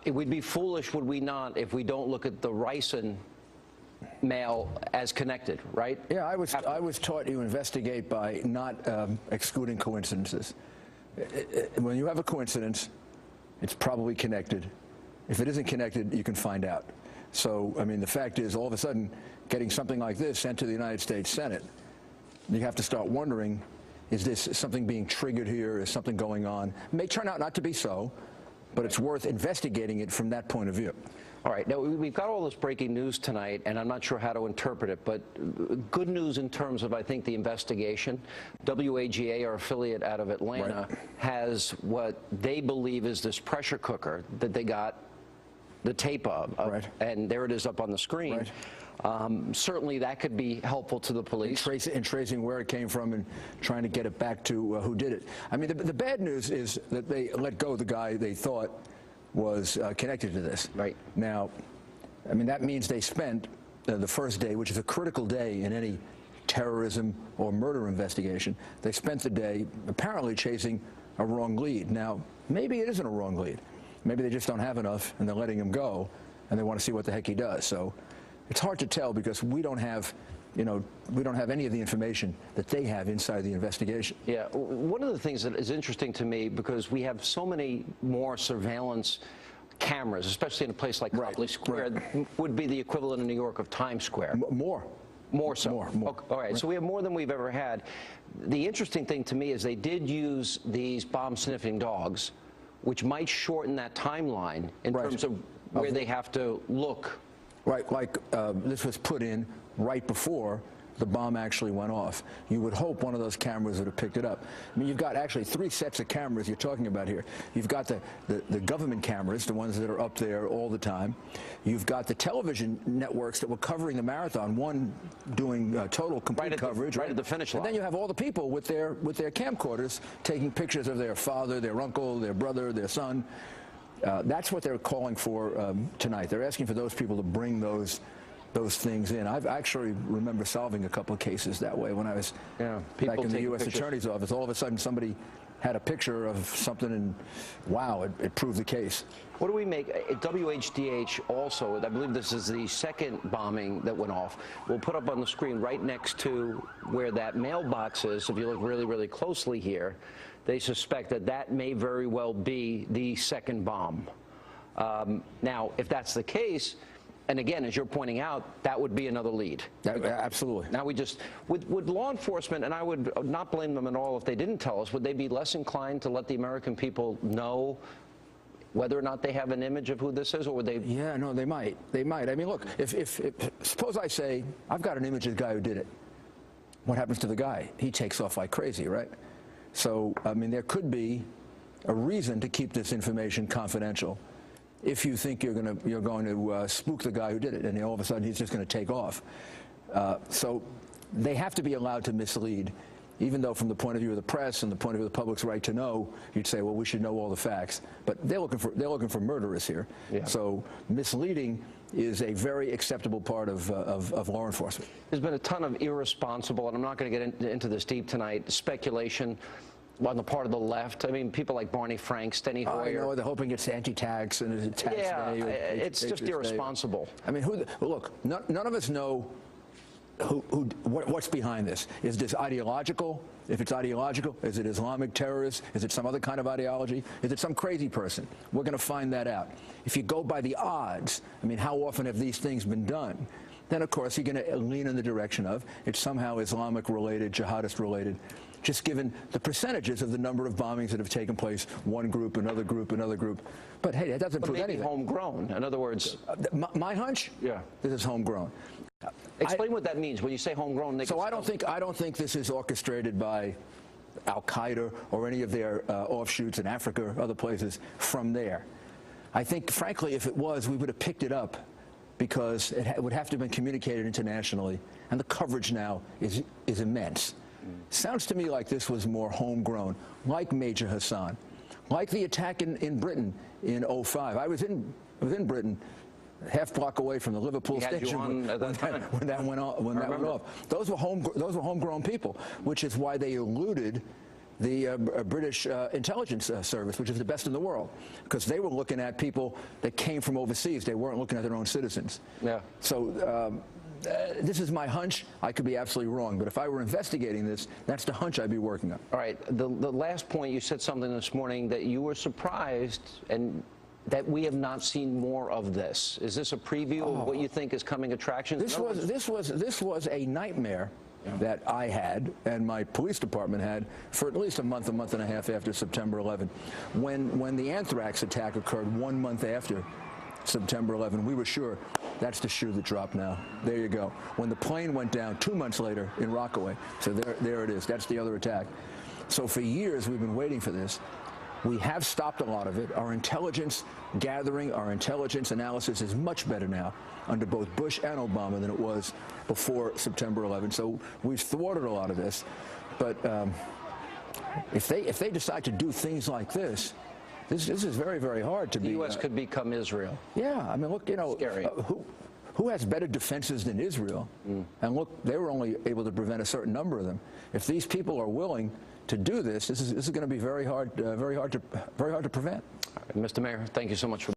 It would be foolish, would we not, if we don't look at the Ricin mail as connected, right? Yeah, I was taught you investigate by not excluding coincidences. When you have a coincidence, it's probably connected. If it isn't connected, you can find out. So, I mean, the fact is, all of a sudden, getting something like this sent to the United States Senate, you have to start wondering, is this something being triggered here? Is something going on? It may turn out not to be so, but it's worth investigating it from that point of view. All right, now we've got all this breaking news tonight, and I'm not sure how to interpret it, but good news in terms of, I think, the investigation. WAGA, our affiliate out of Atlanta, has what they believe is this pressure cooker that they got the tape of, and there it is up on the screen. Certainly that could be helpful to the police. In tracing where it came from and trying to get it back to who did it. I mean, the bad news is that they let go the guy they thought was connected to this. Right. Now, I mean, that means they spent the first day, which is a critical day in any terrorism or murder investigation, they spent the day apparently chasing a wrong lead. Now, maybe it isn't a wrong lead. Maybe they just don't have enough and they're letting him go and they want to see what the heck he does. So it's hard to tell because we don't have, you know, we don't have any of the information that they have inside the investigation. Yeah, one of the things that is interesting to me, because we have so many more surveillance cameras, especially in a place like Copley Square, would be the equivalent in New York of Times Square. More so. More. Okay, all right, so we have more than we've ever had. The interesting thing to me is they did use these bomb-sniffing dogs, which might shorten that timeline in terms of where they have to look. Right, like this was put in right before the bomb actually went off. You would hope one of those cameras would have picked it up. I mean, you've got actually 3 sets of cameras you're talking about here. You've got the government cameras, the ones that are up there all the time. You've got the television networks that were covering the marathon, one doing total complete coverage. Right at the finish line. And then you have all the people with their camcorders taking pictures of their father, their uncle, their brother, their son. That's what they're calling for tonight. They're asking for those people to bring those things in. I've actually remember solving a couple of cases that way when I was back in the U.S. Attorney's Office. All of a sudden, somebody had a picture of something, and wow, it proved the case. What do we make? At WHDH also, I believe this is the second bombing that went off. We'll put up on the screen right next to where that mailbox is. If you look really, really closely here, they suspect that that may very well be the second bomb. Now, if that's the case, and again, as you're pointing out, that would be another lead. Absolutely. Now we just, would law enforcement, and I would not blame them at all if they didn't tell us, would they be less inclined to let the American people know whether or not they have an image of who this is, or would they? Yeah, no, they might. They might. I mean, look, if suppose I say, I've got an image of the guy who did it. What happens to the guy? He takes off like crazy, right? So, I mean, there could be a reason to keep this information confidential if you think you're going to spook the guy who did it, and all of a sudden he's just going to take off. So they have to be allowed to mislead, even though from the point of view of the press and the point of view of the public's right to know, you'd say, well, we should know all the facts. But they're looking for murderers here. Yeah. So misleading is a very acceptable part of law enforcement. There's been a ton of irresponsible, and I'm not going to get into this deep tonight, speculation on the part of the left. I mean, people like Barney Frank, Steny Hoyer. I know, they're hoping it's anti-tax and it's tax day. It's just irresponsible. I mean, look, none of us know what's behind this. Is this ideological? If it's ideological, is it Islamic terrorist? Is it some other kind of ideology? Is it some crazy person? We're going to find that out. If you go by the odds, I mean, how often have these things been done? Then, of course, you're going to lean in the direction of it's somehow Islamic-related, jihadist-related, just given the percentages of the number of bombings that have taken place, one group, another group, another group. But, hey, that doesn't prove anything. Homegrown. In other words... My hunch? Yeah. This is homegrown. Explain what that means when you say homegrown. So I don't think this is orchestrated by Al-Qaeda or any of their offshoots in Africa or other places from there. I think, frankly, if it was, we would have picked it up because it would have to have been communicated internationally, and the coverage now is immense. Sounds to me like this was more homegrown, like Major Hassan, like the attack in Britain in '05. I was in Britain, half block away from the Liverpool station when that went off. Those were homegrown people, which is why they eluded the British intelligence service, which is the best in the world, because they were looking at people that came from overseas. They weren't looking at their own citizens. Yeah. So this is my hunch. I could be absolutely wrong, but if I were investigating this, that's the hunch I'd be working on. All right. The last point, you said something this morning that you were surprised and that we have not seen more of this. Is this a preview of what you think is coming attractions? This was a nightmare that I had and my police department had for at least a month and a half after September 11. When the anthrax attack occurred 1 month after September 11, we were sure that's the shoe that dropped now. There you go. When the plane went down 2 months later in Rockaway, so there it is. That's the other attack. So for years we've been waiting for this. We have stopped a lot of it. Our intelligence gathering, our intelligence analysis is much better now under both Bush and Obama than it was before September 11. So we've thwarted a lot of this. But if they decide to do things like this, this is very, very hard to be. The U.S. could become Israel. Yeah, I mean, look, you know, who has better defenses than Israel? And look, they were only able to prevent a certain number of them. If these people are willing to do this, this is going to be very hard to prevent. Mr. Mayor, thank you so much for